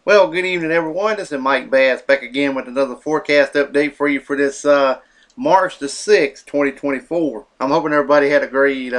Well, good evening, everyone. This is Mike Bass back again with another forecast update for you for this March the 6th, 2024. I'm hoping everybody had a great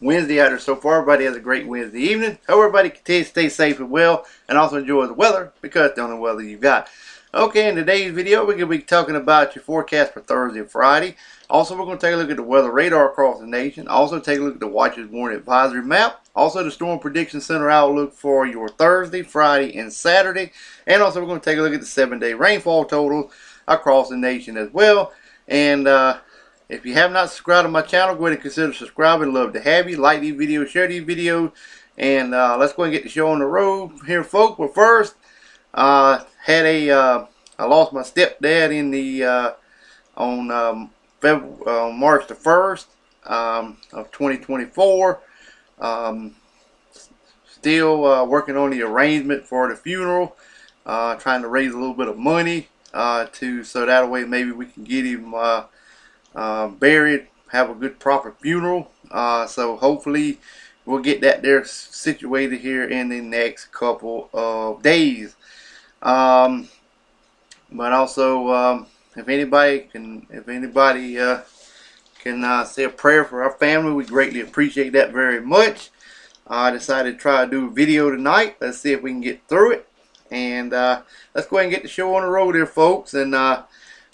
Wednesday out there so far. Everybody has a great Wednesday evening. Hope everybody continues to stay safe and well and also enjoy the weather because it's the only weather you've got. Okay, in today's video, we're going to be talking about your forecast for Thursday and Friday. Also, we're going to take a look at the weather radar across the nation. Also, take a look at the Watches Warning Advisory map. Also, the Storm Prediction Center outlook for your Thursday, Friday, and Saturday. And also, we're going to take a look at the 7-day rainfall totals across the nation as well. And if you have not subscribed to my channel, go ahead and consider subscribing. Love to have you. Like these videos, share these videos. And let's go ahead and get the show on the road here, folks. But first, I lost my stepdad in the on March the 1st of 2024. Still working on the arrangement for the funeral, trying to raise a little bit of money so that way maybe we can get him buried, have a good proper funeral. So hopefully we'll get that there situated here in the next couple of days. But also, if anybody can say a prayer for our family, we greatly appreciate that very much. I decided to try to do a video tonight. Let's see if we can get through it. And let's go ahead and get the show on the road here, folks. And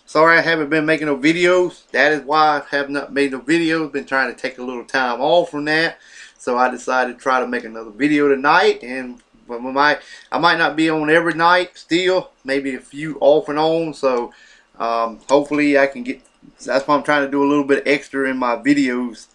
sorry I haven't been making no videos. That is why I have not made no videos. Been trying to take a little time off from that. So I decided to try to make another video tonight. And I might not be on every night still. Maybe a few off and on. So hopefully I can get. That's why I'm trying to do a little bit extra in my videos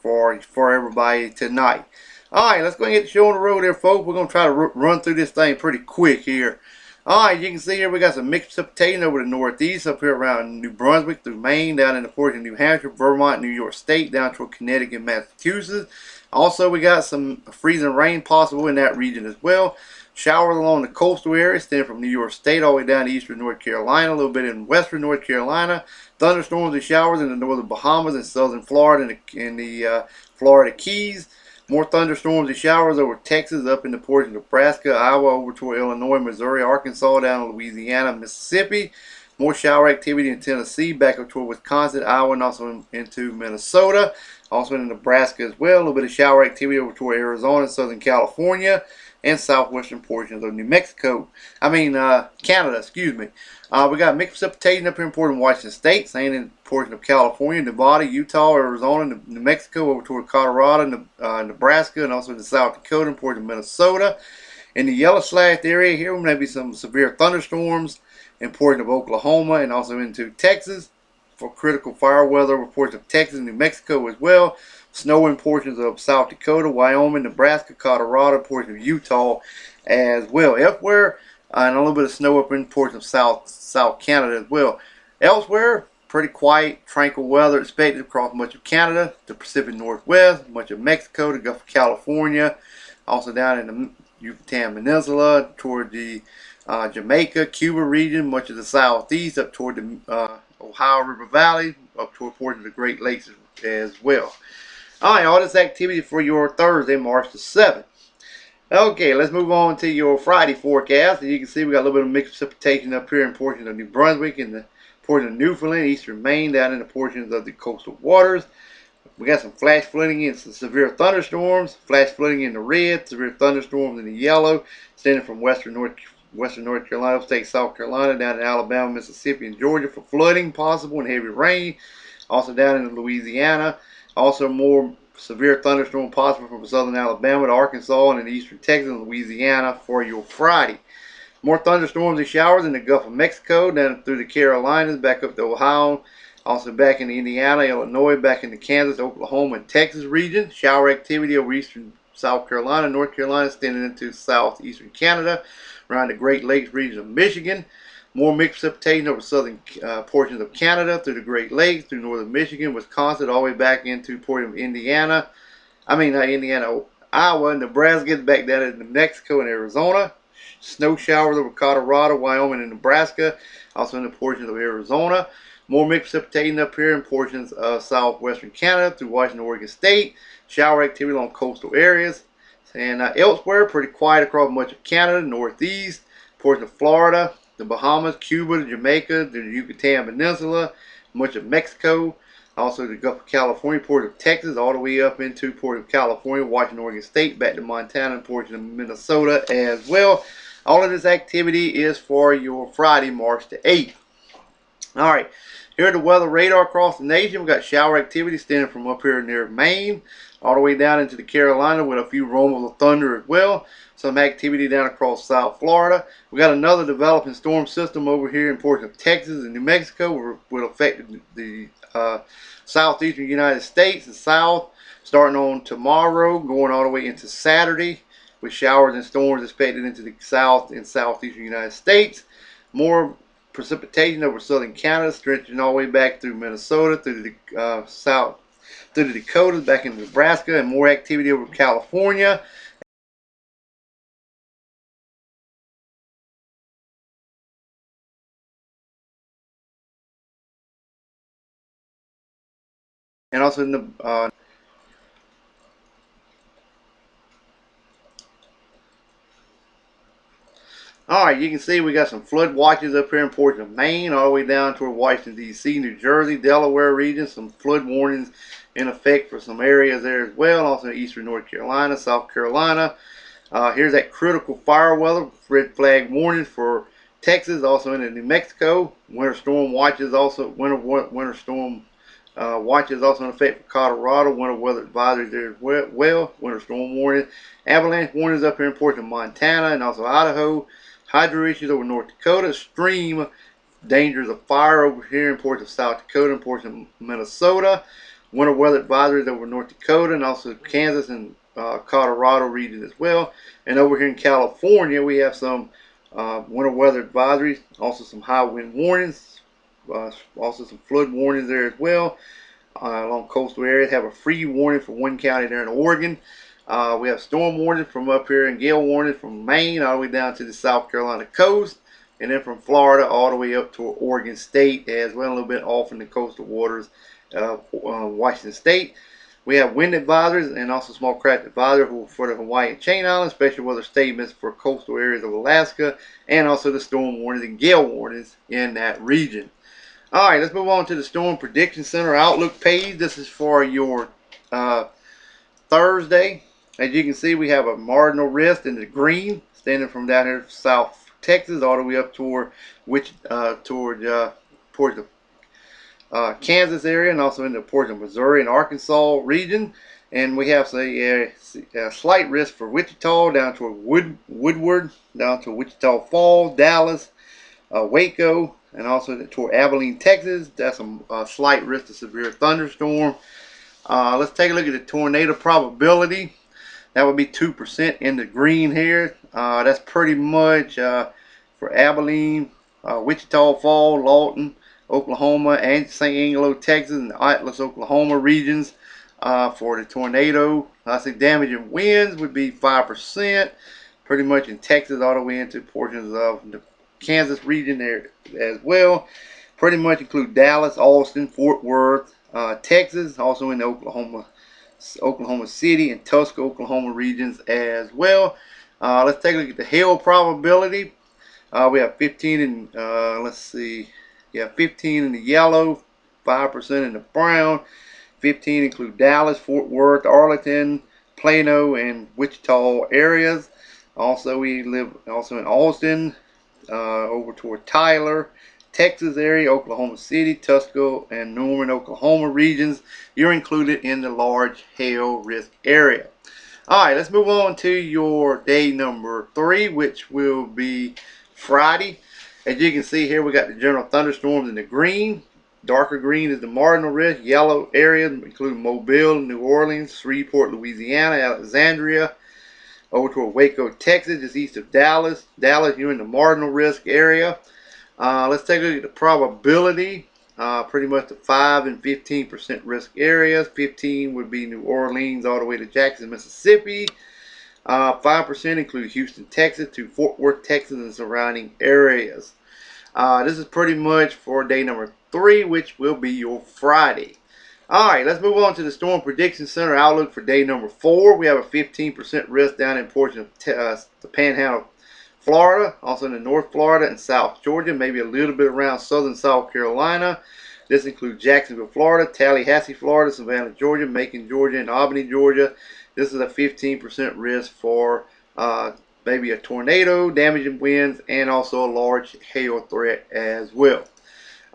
for everybody tonight. Alright, let's go and get the show on the road there, folks. We're going to try to run through this thing pretty quick here. Alright, you can see here we got some mixed precipitation over the northeast, up here around New Brunswick through Maine, down in the portion of New Hampshire, Vermont, New York State, down toward Connecticut, Massachusetts. Also, we got some freezing rain possible in that region as well. Showers along the coastal area, extending from New York State all the way down to eastern North Carolina, a little bit in western North Carolina. Thunderstorms and showers in the northern Bahamas and southern Florida and the Florida Keys. More thunderstorms and showers over Texas, up in the portion of Nebraska, Iowa, over toward Illinois, Missouri, Arkansas, down to Louisiana, Mississippi. More shower activity in Tennessee, back up toward Wisconsin, Iowa, and also into Minnesota. Also in Nebraska as well. A little bit of shower activity over toward Arizona, Southern California, and southwestern portions of New Mexico. Canada, excuse me. We got mixed precipitation up here in portion of Washington State, same in portion of California, Nevada, Utah, Arizona, New Mexico, over toward Colorado, Nebraska, and also in the South Dakota and portion of Minnesota. In the yellow slashed area here, we may be some severe thunderstorms in portion of Oklahoma and also into Texas. For critical fire weather, reports of Texas and New Mexico as well. Snow in portions of South Dakota, Wyoming, Nebraska, Colorado, portions of Utah as well. Elsewhere, and a little bit of snow up in portions of South Canada as well. Elsewhere, pretty quiet, tranquil weather expected across much of Canada, the Pacific Northwest, much of Mexico, the Gulf of California, also down in the Yucatan Peninsula, toward the Jamaica, Cuba region, much of the southeast, up toward the Ohio River Valley, up toward portions of the Great Lakes as well. Alright, all this activity for your Thursday, March the 7th. Okay, let's move on to your Friday forecast. As you can see, we got a little bit of mixed precipitation up here in portions of New Brunswick and the portion of Newfoundland, eastern Maine, down in the portions of the coastal waters. We got some flash flooding and some severe thunderstorms. Flash flooding in the red, severe thunderstorms in the yellow, extending from western North Carolina, state South Carolina, down to Alabama, Mississippi, and Georgia for flooding possible and heavy rain. Also down in Louisiana. Also more severe thunderstorm possible from southern Alabama to Arkansas and in eastern Texas and Louisiana for your Friday. More thunderstorms and showers in the Gulf of Mexico, down through the Carolinas, back up to Ohio. Also back in Indiana, Illinois, back into Kansas, Oklahoma, and Texas region. Shower activity over eastern South Carolina, North Carolina, extending into southeastern Canada, around the Great Lakes region of Michigan. More mixed precipitation over southern portions of Canada, through the Great Lakes, through northern Michigan, Wisconsin, all the way back into portion of Indiana. Iowa, Nebraska, back down into New Mexico and Arizona. Snow showers over Colorado, Wyoming, and Nebraska, also in the portions of Arizona. More mixed precipitation up here in portions of southwestern Canada through Washington, Oregon State. Shower activity along coastal areas. And elsewhere, pretty quiet across much of Canada, northeast, portion of Florida, the Bahamas, Cuba, Jamaica, the Yucatan Peninsula, much of Mexico, also the Gulf of California, port of Texas, all the way up into port of California, Washington, Oregon State, back to Montana, and portion of Minnesota as well. All of this activity is for your Friday, March the 8th. All right, here the weather radar across the nation. We've got shower activity stemming from up here near Maine, all the way down into the Carolina with a few rumbles of thunder as well. Some activity down across South Florida. We got another developing storm system over here in portion of Texas and New Mexico, which will affect the southeastern United States and South, starting on tomorrow, going all the way into Saturday, with showers and storms expected into the South and southeastern United States. More precipitation over southern Canada, stretching all the way back through Minnesota, through the south, through the Dakotas, back into Nebraska, and more activity over California. And also in the Alright, you can see we got some flood watches up here in portion of Maine, all the way down toward Washington, D.C., New Jersey, Delaware region. Some flood warnings in effect for some areas there as well. Also eastern North Carolina, South Carolina. Here's that critical fire weather, red flag warnings for Texas, also in New Mexico. Winter storm watches also, winter storm watches also in effect for Colorado. Winter weather advisories there as well. Winter storm warning. Avalanche warnings up here in portion of Montana and also Idaho. Hydro issues over North Dakota. Extreme dangers of fire over here in portion of South Dakota and portion of Minnesota. Winter weather advisories over North Dakota and also Kansas and Colorado region as well. And over here in California, we have some winter weather advisories, also some high wind warnings, also some flood warnings there as well. Along coastal areas, have a free warning for one county there in Oregon. We have storm warnings from up here and gale warnings from Maine all the way down to the South Carolina coast, and then from Florida all the way up to Oregon State as well, a little bit off in the coastal waters of Washington State. We have wind advisories and also small craft advisory for the Hawaii and Chain Islands, special weather statements for coastal areas of Alaska, and also the storm warnings and gale warnings in that region. All right, let's move on to the Storm Prediction Center Outlook page. This is for your Thursday. As you can see, we have a marginal risk in the green, standing from down here South Texas all the way up toward towards the Kansas area, and also in the portion of Missouri and Arkansas region. And we have a slight risk for Wichita down toward Woodward, down to Wichita Falls, Dallas, Waco, and also toward Abilene, Texas. That's a slight risk of severe thunderstorm. Let's take a look at the tornado probability. That would be 2% in the green here. That's pretty much for Abilene, Wichita Falls, Lawton, Oklahoma, and St. Angelo, Texas, and Atlas, Oklahoma regions for the tornado. I think damaging winds would be 5%, pretty much in Texas all the way into portions of the Kansas region there as well. Pretty much include Dallas, Austin, Fort Worth, Texas, also in the Oklahoma City and Tulsa, Oklahoma regions as well. Let's take a look at the hail probability. We have 15 in, let's see, yeah, 15 in the yellow, 5% in the brown. 15 include Dallas, Fort Worth, Arlington, Plano, and Wichita areas. Also, we live also in Austin, over toward Tyler, Texas area, Oklahoma City, Tusco, and Norman, Oklahoma regions. You're included in the large hail risk area. All right, let's move on to your day number 3, which will be Friday. As you can see here, we got the general thunderstorms in the green. Darker green is the marginal risk. Yellow areas include Mobile, New Orleans, Shreveport, Louisiana, Alexandria, over toward Waco, Texas, just east of Dallas. Dallas, you're in the marginal risk area. Let's take a look at the probability. Pretty much the 5 and 15% risk areas. 15 would be New Orleans all the way to Jackson, Mississippi. 5% include Houston, Texas to Fort Worth, Texas and surrounding areas. This is pretty much for day number 3, which will be your Friday. Alright, let's move on to the Storm Prediction Center outlook for day number 4. We have a 15% risk down in portion of the Panhandle Florida, also in the North Florida and South Georgia, maybe a little bit around southern South Carolina. This includes Jacksonville, Florida, Tallahassee, Florida, Savannah, Georgia, Macon, Georgia, and Albany, Georgia. This is a 15% risk for maybe a tornado, damaging winds, and also a large hail threat as well.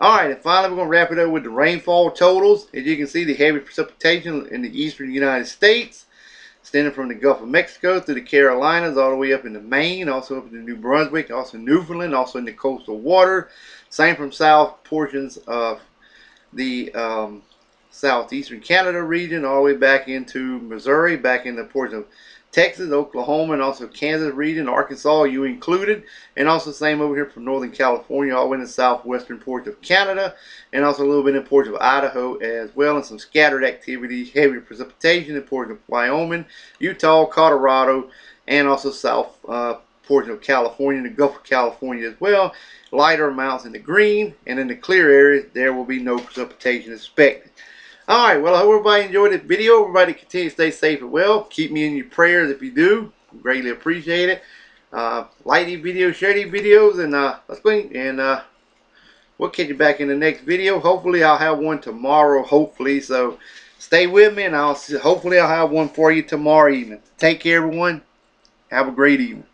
Alright, and finally we're going to wrap it up with the rainfall totals. As you can see, the heavy precipitation in the eastern United States, extending from the Gulf of Mexico through the Carolinas, all the way up into Maine, also up into New Brunswick, also Newfoundland, also in the coastal water. Same from south portions of the southeastern Canada region, all the way back into Missouri, back in the portion of Texas, Oklahoma, and also Kansas region, Arkansas, you included, and also same over here from Northern California, all the way in the southwestern portion of Canada, and also a little bit in portion of Idaho as well, and some scattered activity, heavy precipitation in portion of Wyoming, Utah, Colorado, and also south portion of California, the Gulf of California as well. Lighter amounts in the green, and in the clear areas, there will be no precipitation expected. Alright, well, I hope everybody enjoyed this video. Everybody continue to stay safe and well. Keep me in your prayers if you do. Greatly appreciate it. Like these videos, share these videos, and let's go and we'll catch you back in the next video. Hopefully, I'll have one tomorrow, hopefully. So, stay with me, and hopefully I'll have one for you tomorrow evening. Take care, everyone. Have a great evening.